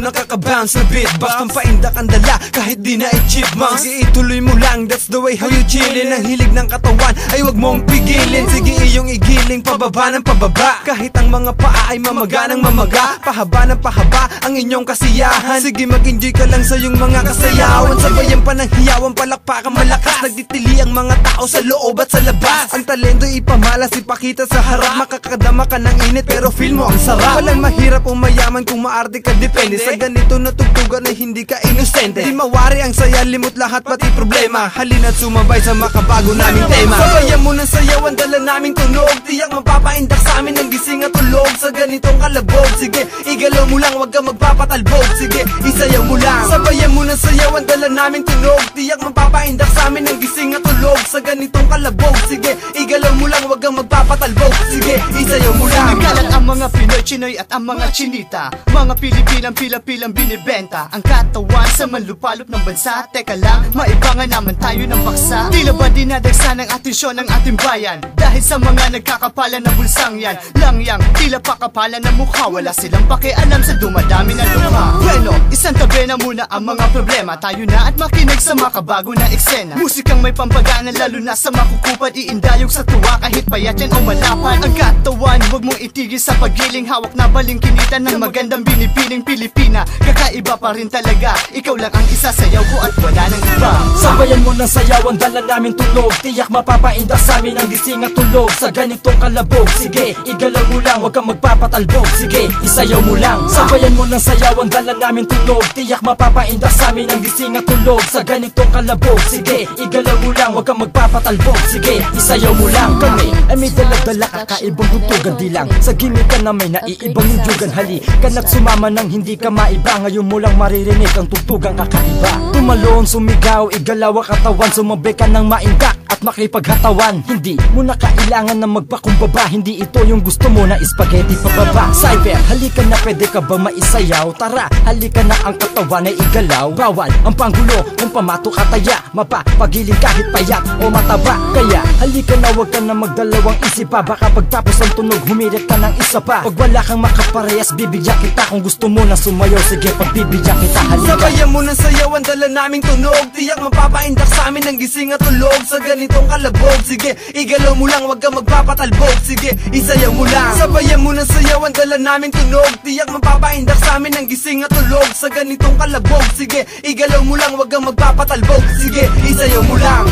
nakaka-bounce na beatbox. Pampaindak ang dala kahit di na-achieve mo. Sige ituloy mo lang, that's the way how you chillin'. Ang hilig ng katawan ay wag mong pigilin. Sige iyong igiling pababa ng pababa. Kahit ang mga paa ay mamaga ng mamaga. Pahaba ng pahaba ang inyong kasiyahan. Sige mag-enjoy ka lang sa iyong mga kasayawan. Sabayan pa ng hiyawan, palakpakan malakas. Nagtitili ang mga tao sa loob at sa labas. Ang talento ipamalas, ipakita sa harap. Makakadama ka ng init pero feel mo ang sarap. Walang mahirap o mayaman kung maarte ka, depende. Sa ganito na tugtugan ay hindi ka inosente. Di mawari ang saya, limot lahat pati problema. Halina't sumabay sa makabago naming tema. Sabayan mo ng sayawan, dala naming tunog. Tiyak mapapaindak sa amin ng gising at tulog. Sa ganitong kalabog, sige igalaw mo lang, wag ka magpapatalbog. Sige isayaw mo lang. Sabayan mo ng sayawan, dala naming tunog. Tiyak mapapaindak sa amin ng gising at tulog. Sa ganitong kalabog, sige igalaw mo lang, wag kang magpapatalbog. Sige isayaw mo lang. Nagkalat ang mga Pinoy, Chinoy at ang mga Chinita. Mga Pilipinang pila-pilang binibenta ang katawan sa manlupalop ng bansa. Teka lang, maiba nga naman tayo ng paksa. Tila ba dinadagsan ang atensyon ng ating bayan dahil sa mga nagkakapalan na bulsang yan? Langyang, tila pakapalan na mukha. Wala silang pakialam sa dumadami na lukha. Bueno, isang tabi na muna ang mga problema. Tayo na at makinig sa makabago na eksena. Musikang may pampagana lalo na sa makukupad. Iindayog sa tuwa kahit payat yan o malapan. Ang katawan, huwag mong itigil sa pagiling. Hawak na balingkinitan ng magandang binipining Pilipina. Kakaiba pa rin talaga, ikaw lang ang isasayaw ko at wala nang iba. Sabayan mo ng sayawan, dala namin tunog. Tiyak mapapaindak sa amin ang gising at tulog. Sa ganitong kalabog, sige igalaw mo lang, wag kang magpapatalbog. Sige isayaw mo lang. Sabayan mo ng sayawan, dala namin tunog. Tiyak mapapaindak sa amin ang gising at tulog. Sa ganitong kalabog, sige igalaw mo lang, wag kang magpapatalbog. Sige isayaw mo lang. Kami ay may dala-dala kakaibang tutugan. Di lang sa gimikan na may naiibang yugan. Hali ka na't sumama nang hindi ka maiba. Ngayon mo lang maririnig ang tugtugang kakaiba. Tumalon, sumigaw, igalaw ang katawan. Sumabay ka ng maindak at makipaghatawan. Hindi mo na kailangan na magpakumbaba. Hindi ito yung gusto mo na spaghetti pababa. Cyber, halika na, pwede ka ba maisayaw? Tara, halika na, ang katawan ay igalaw. Bawal ang panggulo kung pamato kataya. Mapapagiling kahit payat o mataba. Kaya halika na, wag ka na magdalawang isip pa. Baka pagtapos ang tunog humirit ka ng isa pa. Pag wala kang makaparehas, bibigyan kita. Kung gusto mo na sumayaw, sige pagbibigyan kita. Halika. Sabayan mo ng sayawan, dala naming tunog. Tiyak mapapaindak sa amin ng gising at tulog. Sa ganitong kalabog, sige igalaw mo lang, wag kang magpapatalbog. Sige isayaw mo lang. Sabayan mo ng sayawan, dala naming tunog. Tiyak mapapaindak sa amin ng gising at tulog. Sa ganitong kalabog, sige igalaw mo lang, wag kang magpapatalbog. Sige isayaw mo lang.